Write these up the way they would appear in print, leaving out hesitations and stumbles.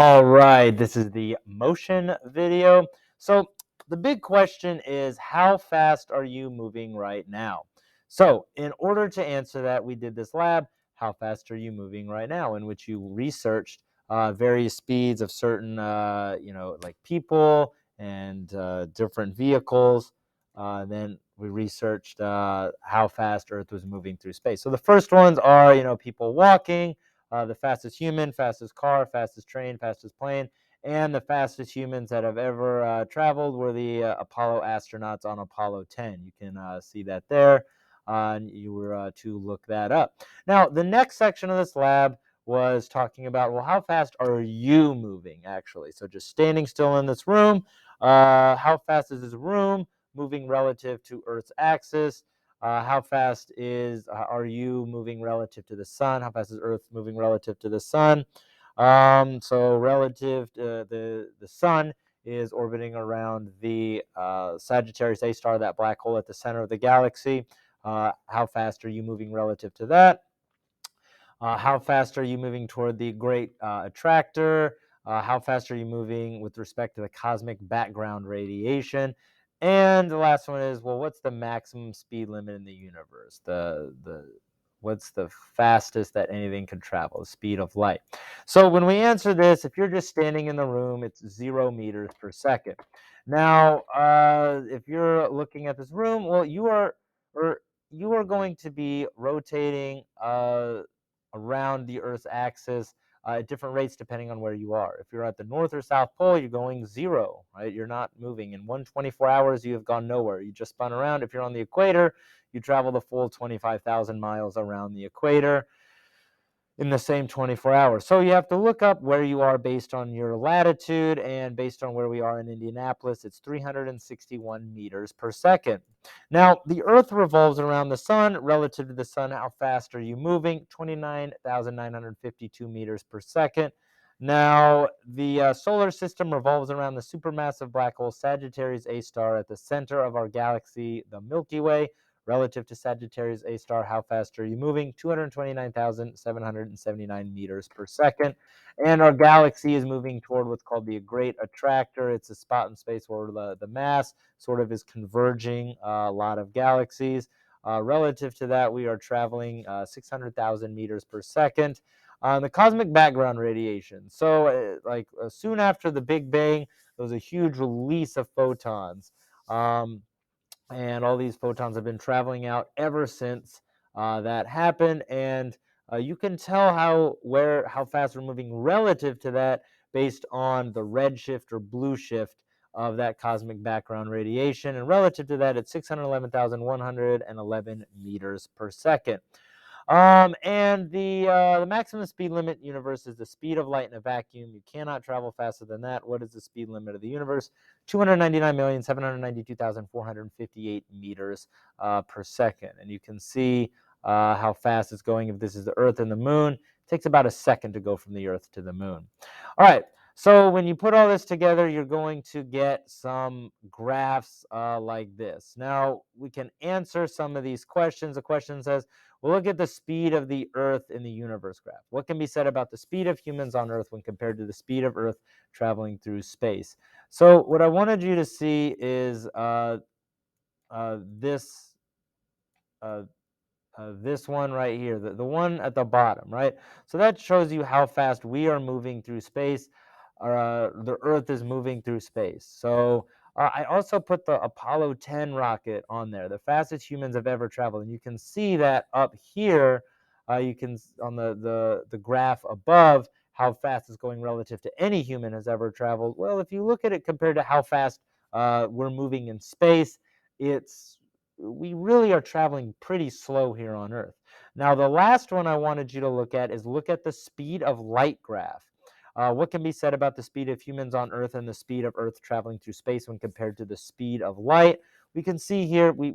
All right, this is the motion video. So, the big question is how fast are you moving right now? So, in order to answer that, we did this lab, how fast are you moving right now, in which you researched various speeds of certain, like people and different vehicles. Then we researched how fast Earth was moving through space. So, the first ones are, people walking, the fastest human, fastest car, fastest train, fastest plane, and the fastest humans that have ever traveled were the Apollo astronauts on Apollo 10. You can see that there. And you were to look that up. Now, the next section of this lab was talking about, well, how fast are you moving, actually? So just standing still in this room, how fast is this room moving relative to Earth's axis? How fast are you moving relative to the sun? How fast is Earth moving relative to the sun? So relative to the sun is orbiting around the Sagittarius A star, that black hole at the center of the galaxy. How fast are you moving relative to that? How fast are you moving toward the Great Attractor? How fast are you moving with respect to the cosmic background radiation? And the last one is, well, what's the maximum speed limit in the universe? The what's the fastest that anything could travel? The speed of light. So when we answer this, if you're just standing in the room, it's 0 meters per second. Now, if you're looking at this room, well, you are going to be rotating around the Earth's axis at different rates depending on where you are. If you're at the North or South Pole, you're going zero, right? You're not moving. In 124 hours, you have gone nowhere. You just spun around. If you're on the equator, you travel the full 25,000 miles around the equator in the same 24 hours. So you have to look up where you are based on your latitude, and based on where we are in Indianapolis, it's 361 meters per second. Now, the Earth revolves around the sun. Relative to the sun, how fast are you moving? 29,952 meters per second. Now, the solar system revolves around the supermassive black hole Sagittarius A star at the center of our galaxy, the Milky Way. Relative to Sagittarius A star, how fast are you moving? 229,779 meters per second. And our galaxy is moving toward what's called the Great Attractor. It's a spot in space where the mass sort of is converging a lot of galaxies. Relative to that, we are traveling 600,000 meters per second. The cosmic background radiation. So, soon after the Big Bang, there was a huge release of photons. And all these photons have been traveling out ever since that happened. And you can tell how fast we're moving relative to that based on the red shift or blue shift of that cosmic background radiation. And relative to that, it's 611,111 meters per second. And the maximum speed limit in the universe is the speed of light in a vacuum. You cannot travel faster than that. What is the speed limit of the universe? 299,792,458 meters per second. And you can see how fast it's going. If this is the Earth and the Moon, it takes about a second to go from the Earth to the Moon. All right. So when you put all this together, you're going to get some graphs like this. Now, we can answer some of these questions. The question says, we'll look at the speed of the Earth in the universe graph. What can be said about the speed of humans on Earth when compared to the speed of Earth traveling through space? So what I wanted you to see is this uh, this one right here, the one at the bottom, right? So that shows you how fast we are moving through space. The Earth is moving through space. So I also put the Apollo 10 rocket on there, the fastest humans have ever traveled. And you can see that up here, you can on the graph above, how fast it's going relative to any human has ever traveled. Well, if you look at it compared to how fast we're moving in space, it's we really are traveling pretty slow here on Earth. Now, the last one I wanted you to look at is look at the speed of light graph. What can be said about the speed of humans on Earth and the speed of Earth traveling through space when compared to the speed of light? We can see here we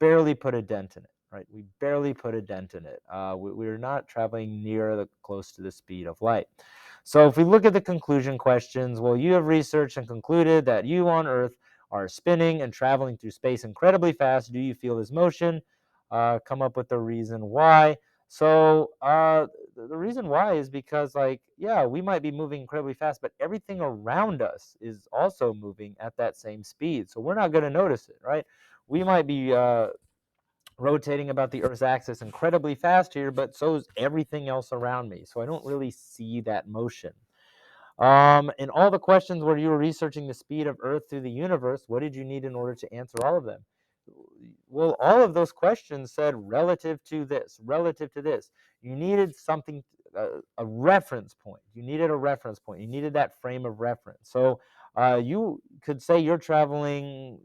barely put a dent in it, right? We barely put a dent in it. We're not traveling close to the speed of light. So if we look at the conclusion questions, well, you have researched and concluded that you on Earth are spinning and traveling through space incredibly fast. Do you feel this motion? Come up with the reason why. So the reason why is because, like, yeah, we might be moving incredibly fast, but everything around us is also moving at that same speed. So we're not going to notice it, right? We might be rotating about the Earth's axis incredibly fast here, but so is everything else around me. So I don't really see that motion. In all the questions where you were researching the speed of Earth through the universe, what did you need in order to answer all of them? Well, all of those questions said relative to this, relative to this. You needed something, a reference point. You needed a reference point. You needed that frame of reference. So you could say you're traveling,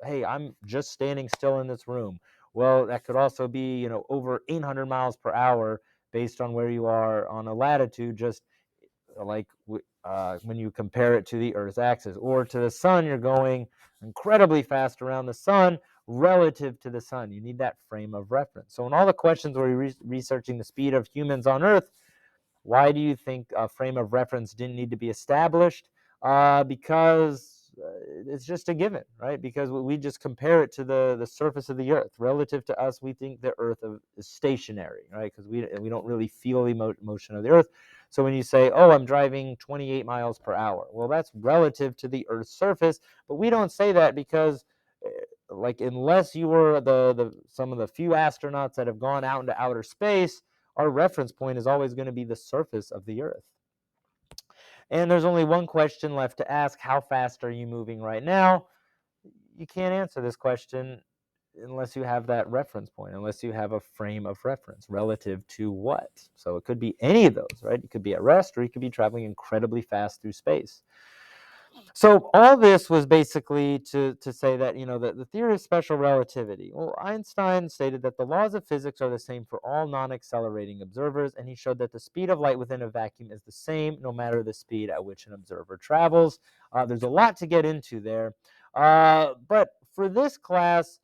hey, I'm just standing still in this room. Well, that could also be, over 800 miles per hour based on where you are on a latitude, just like when you compare it to the Earth's axis, or to the sun, you're going incredibly fast around the sun relative to the sun. You need that frame of reference. So in all the questions where you're researching the speed of humans on Earth, why do you think a frame of reference didn't need to be established? Because it's just a given, right? Because we just compare it to the surface of the Earth. Relative to us, we think the Earth is stationary, right? Because we don't really feel the motion of the Earth. So when you say, oh, I'm driving 28 miles per hour, well, that's relative to the Earth's surface. But we don't say that because like, unless you were the some of the few astronauts that have gone out into outer space, our reference point is always going to be the surface of the Earth. And there's only one question left to ask: how fast are you moving right now? You can't answer this question unless you have that reference point, unless you have a frame of reference relative to what. So it could be any of those, right? You could be at rest, or you could be traveling incredibly fast through space. So all this was basically to say that, the theory of special relativity. Well, Einstein stated that the laws of physics are the same for all non-accelerating observers, and he showed that the speed of light within a vacuum is the same no matter the speed at which an observer travels. There's a lot to get into there. But for this class,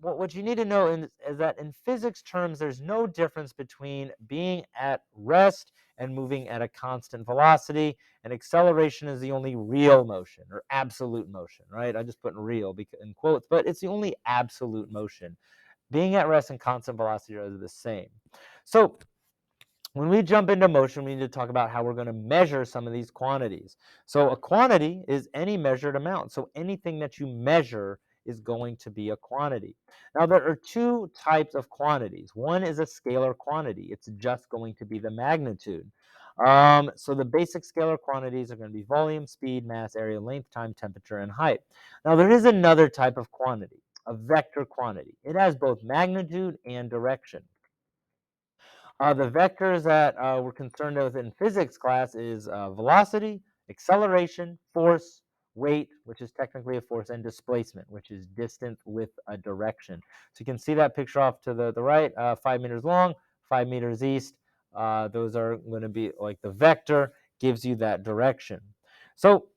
what you need to know is that in physics terms, there's no difference between being at rest and moving at a constant velocity. And acceleration is the only real motion, or absolute motion, right? I just put in real in quotes, but it's the only absolute motion. Being at rest and constant velocity are the same. So when we jump into motion, we need to talk about how we're going to measure some of these quantities. So a quantity is any measured amount. So anything that you measure is going to be a quantity. Now, there are two types of quantities. One is a scalar quantity. It's just going to be the magnitude. So the basic scalar quantities are going to be volume, speed, mass, area, length, time, temperature, and height. Now, there is another type of quantity, a vector quantity. It has both magnitude and direction. The vectors that we're concerned with in physics class is velocity, acceleration, force, weight, which is technically a force, and displacement, which is distance with a direction. So you can see that picture off to the right, 5 meters long, 5 meters east. Those are going to be like the vector gives you that direction. So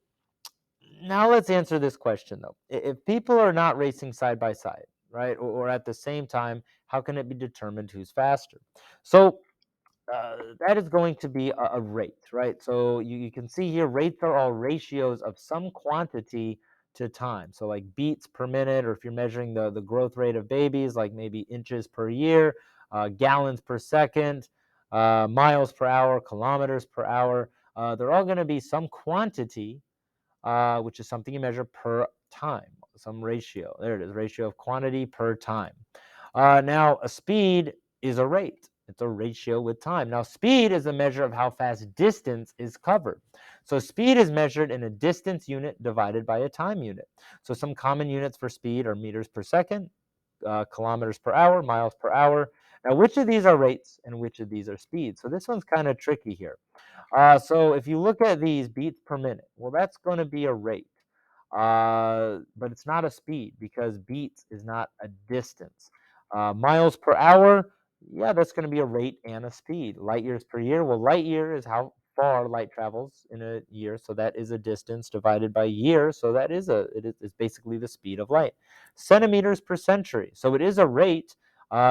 now let's answer this question, though. If people are not racing side by side, right, or at the same time, how can it be determined who's faster? So that is going to be a rate, right? So you can see here, rates are all ratios of some quantity to time. So like beats per minute, or if you're measuring the growth rate of babies, like maybe inches per year, gallons per second, miles per hour, kilometers per hour. They're all going to be some quantity, which is something you measure per time, some ratio. There it is, ratio of quantity per time. Now, a speed is a rate. It's a ratio with time. Now, speed is a measure of how fast distance is covered. So speed is measured in a distance unit divided by a time unit. So some common units for speed are meters per second, kilometers per hour, miles per hour. Now, which of these are rates and which of these are speeds? So this one's kind of tricky here. So if you look at these beats per minute, well, that's going to be a rate. But it's not a speed, because beats is not a distance. Miles per hour, yeah, that's going to be a rate and a speed. Light years per year, well, light year is how far light travels in a year, so that is a distance divided by year, so that is it's basically the speed of light. Centimeters per century, so it is a rate,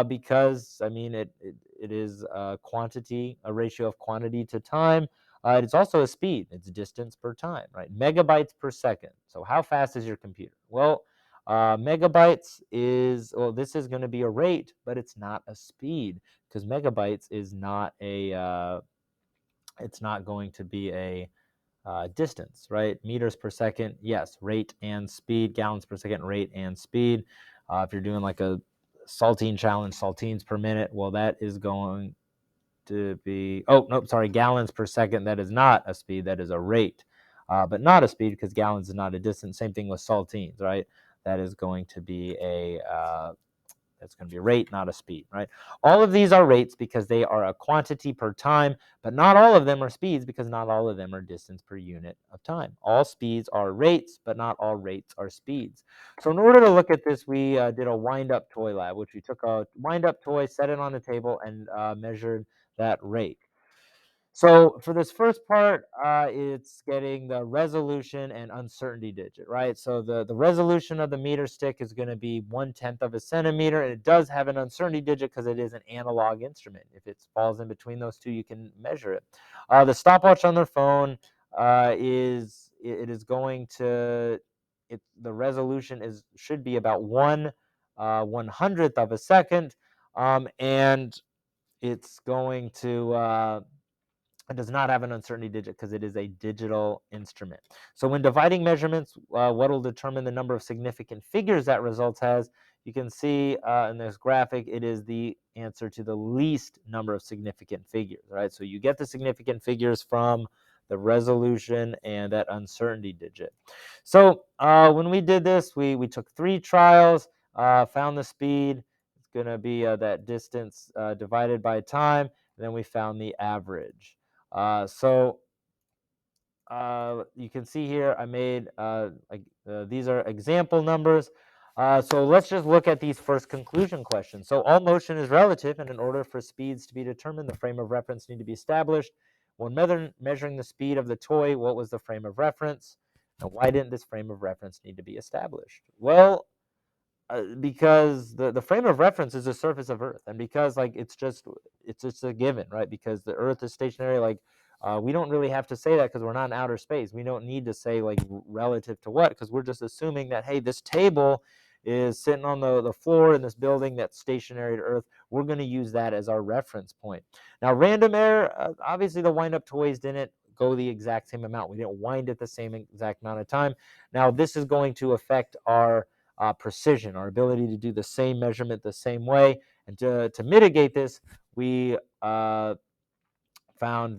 because I mean it is a quantity, a ratio of quantity to time. It's also a speed. It's distance per time, right? Megabytes per second. So how fast is your computer? Well, Megabytes is, well, this is going to be a rate, but it's not a speed, because megabytes is not it's not going to be a distance, right? Meters per second, yes, rate and speed. Gallons per second, rate and speed. If you're doing like a saltine challenge, saltines per minute, well, that is going to be, oh, nope, sorry, gallons per second. That is not a speed, that is a rate, but not a speed because gallons is not a distance. Same thing with saltines, right? That is going to be that's going to be a rate, not a speed, right? All of these are rates because they are a quantity per time, but not all of them are speeds because not all of them are distance per unit of time. All speeds are rates, but not all rates are speeds. So in order to look at this, we did a wind-up toy lab, which we took a wind-up toy, set it on the table, and measured that rate. So for this first part, it's getting the resolution and uncertainty digit, right? So the resolution of the meter stick is going to be 1/10 of a centimeter, and it does have an uncertainty digit because it is an analog instrument. If it falls in between those two, you can measure it. The stopwatch on their phone it is going to the resolution is should be about 1/100th of a second, and it's going to it does not have an uncertainty digit because it is a digital instrument. So when dividing measurements, what will determine the number of significant figures that results has, you can see in this graphic, it is the answer to the least number of significant figures, right? So you get the significant figures from the resolution and that uncertainty digit. So when we did this, we took 3 trials, found the speed. It's going to be that distance divided by time. And then we found the average. So you can see here I made these are example numbers. So let's just look at these first conclusion questions. So all motion is relative, and in order for speeds to be determined, the frame of reference need to be established. When measuring the speed of the toy, what was the frame of reference? And why didn't this frame of reference need to be established? Well, because the frame of reference is the surface of Earth, and because like it's just a given, right? Because the Earth is stationary, like we don't really have to say that because we're not in outer space. We don't need to say like relative to what, because we're just assuming that hey, this table is sitting on the floor in this building that's stationary to Earth. We're going to use that as our reference point. Now, random error, obviously the wind up toys didn't go the exact same amount. We didn't wind it the same exact amount of time. Now, this is going to affect our precision, our ability to do the same measurement the same way. And to mitigate this, we found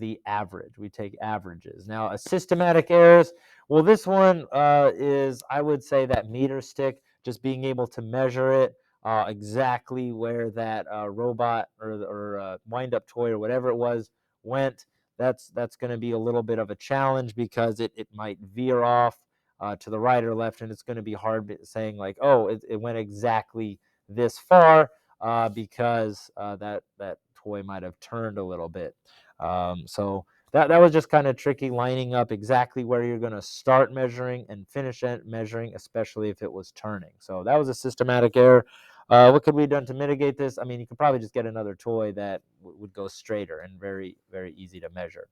the average. We take averages. Now, a systematic errors. Well, this one is, I would say, that meter stick, just being able to measure it exactly where that robot or wind-up toy or whatever it was went. That's going to be a little bit of a challenge because it might veer off to the right or left, and it's going to be hard saying like, oh, it went exactly this far because that toy might have turned a little bit. So that was just kind of tricky, lining up exactly where you're going to start measuring and finish measuring, especially if it was turning. So that was a systematic error. What could we have done to mitigate this? I mean, you could probably just get another toy that would go straighter and very, very easy to measure.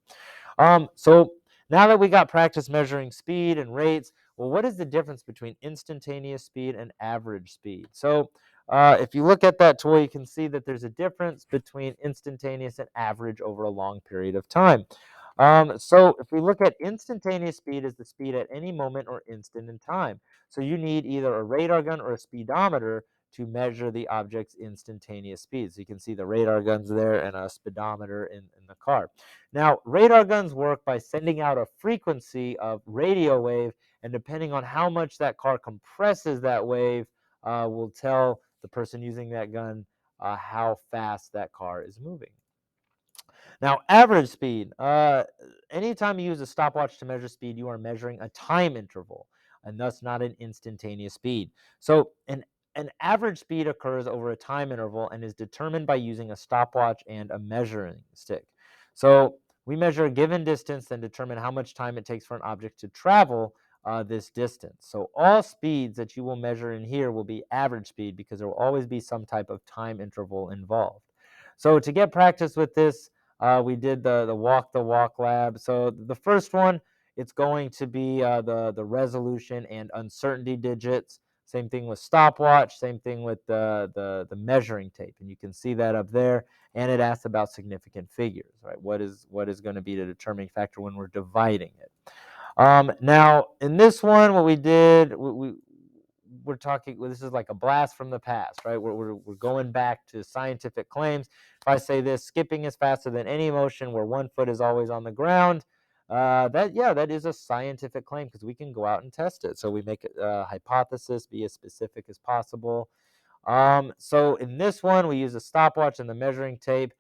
So now that we got practice measuring speed and rates, well, what is the difference between instantaneous speed and average speed? So if you look at that toy, you can see that there's a difference between instantaneous and average over a long period of time. So if we look at instantaneous speed is the speed at any moment or instant in time. So you need either a radar gun or a speedometer to measure the object's instantaneous speed. So you can see the radar guns there and a speedometer in the car. Now, radar guns work by sending out a frequency of radio wave, and depending on how much that car compresses that wave, will tell the person using that gun how fast that car is moving. Now, average speed. Anytime you use a stopwatch to measure speed, you are measuring a time interval, and thus not an instantaneous speed. So an average speed occurs over a time interval and is determined by using a stopwatch and a measuring stick. So we measure a given distance, then determine how much time it takes for an object to travel this distance. So all speeds that you will measure in here will be average speed because there will always be some type of time interval involved. So to get practice with this, we did the walk lab. So the first one, it's going to be the resolution and uncertainty digits. Same thing with stopwatch, same thing with the measuring tape. And you can see that up there. And it asks about significant figures, right? What is going to be the determining factor when we're dividing it? Now, in this one, what we did, we're talking, well, this is like a blast from the past, right? We're going back to scientific claims. If I say this, skipping is faster than any motion where one foot is always on the ground, that is a scientific claim because we can go out and test it. So we make a hypothesis, be as specific as possible. So in this one, we use a stopwatch and the measuring tape.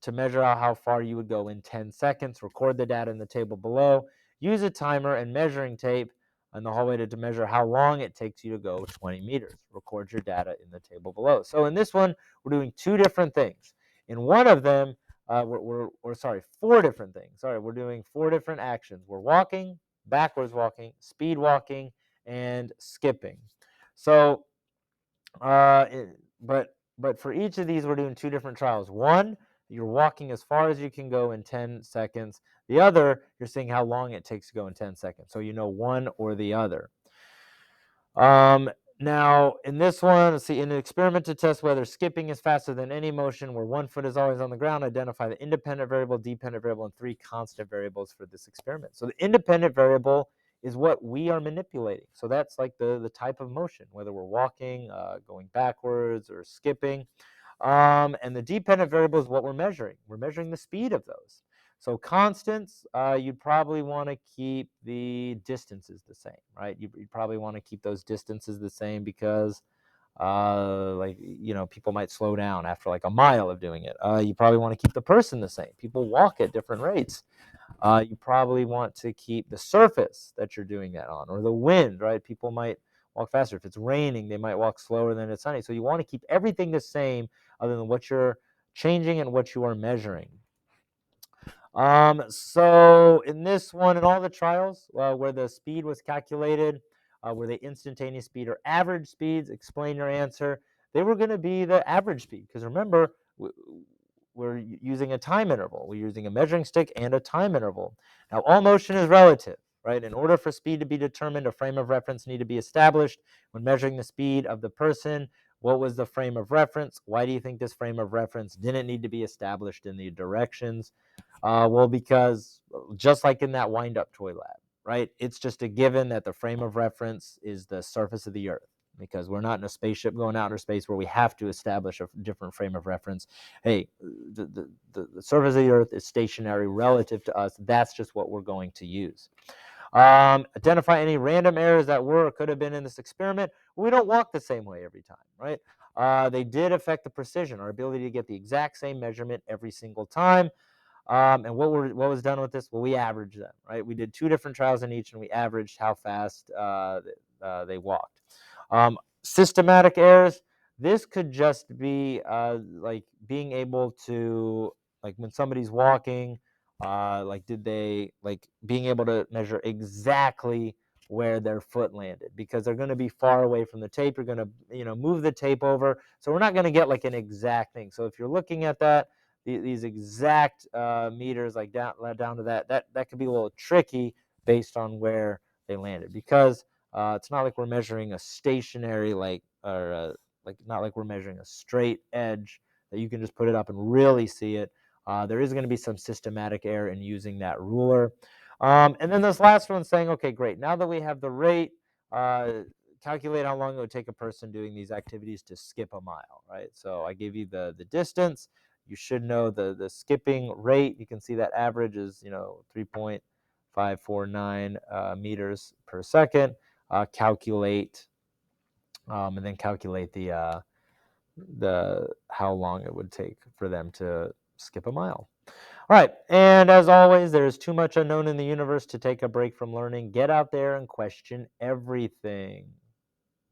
To measure out how far you would go in 10 seconds. Record the data in the table below. Use a timer and measuring tape in the hallway to measure how long it takes you to go 20 meters. Record your data in the table below. So in this one, we're doing two different things. In one of them, four different things. We're doing four different actions. We're walking, backwards walking, speed walking, and skipping. So, but for each of these, we're doing two different trials. One, you're walking as far as you can go in 10 seconds. The other, you're seeing how long it takes to go in 10 seconds. So you know one or the other. Now, in this one, let's see, in an experiment to test whether skipping is faster than any motion where one foot is always on the ground, identify the independent variable, dependent variable, and three constant variables for this experiment. So the independent variable is what we are manipulating. So that's like the type of motion, whether we're walking, going backwards, or skipping. And the dependent variable is what we're measuring. We're measuring the speed of those. So constants, you'd probably want to keep the distances the same, right? You'd probably want to keep those distances the same because, people might slow down after like a mile of doing it. You probably want to keep the person the same. People walk at different rates. You probably want to keep the surface that you're doing that on, or the wind, right? People might walk faster. If it's raining, they might walk slower than it's sunny. So you want to keep everything the same other than what you're changing and what you are measuring. So in this one, in all the trials where the speed was calculated, were they instantaneous speed or average speeds? Explain your answer. They were going to be the average speed because remember, we're using a time interval. We're using a measuring stick and a time interval. Now, all motion is relative, right? In order for speed to be determined, a frame of reference need to be established. When measuring the speed of the person, what was the frame of reference? Why do you think this frame of reference didn't need to be established in the directions? Well, because just like in that wind-up toy lab, right? It's just a given that the frame of reference is the surface of the Earth because we're not in a spaceship going out into space where we have to establish a different frame of reference. Hey, the surface of the Earth is stationary relative to us. That's just what we're going to use. Identify any random errors that were or could have been in this experiment. We don't walk the same way every time, right? They did affect the precision, our ability to get the exact same measurement every single time. And what was done with this? Well, we averaged them, right? We did two different trials in each, and we averaged how fast they walked. Systematic errors. This could just be like being able to, like when somebody's walking, being able to measure exactly where their foot landed because they're going to be far away from the tape. You're going to, move the tape over. So we're not going to get like an exact thing. So if you're looking at that, these exact meters, like down to that could be a little tricky based on where they landed because it's not like we're measuring a stationary not like we're measuring a straight edge that you can just put it up and really see it. There is going to be some systematic error in using that ruler. And then this last one saying, okay, great. Now that we have the rate, calculate how long it would take a person doing these activities to skip a mile, right? So I gave you the distance. You should know the skipping rate. You can see that average is 3.549 meters per second. Calculate and then calculate the how long it would take for them to skip a mile. All right, and as always, there's too much unknown in the universe to take a break from learning. Get out there and question everything.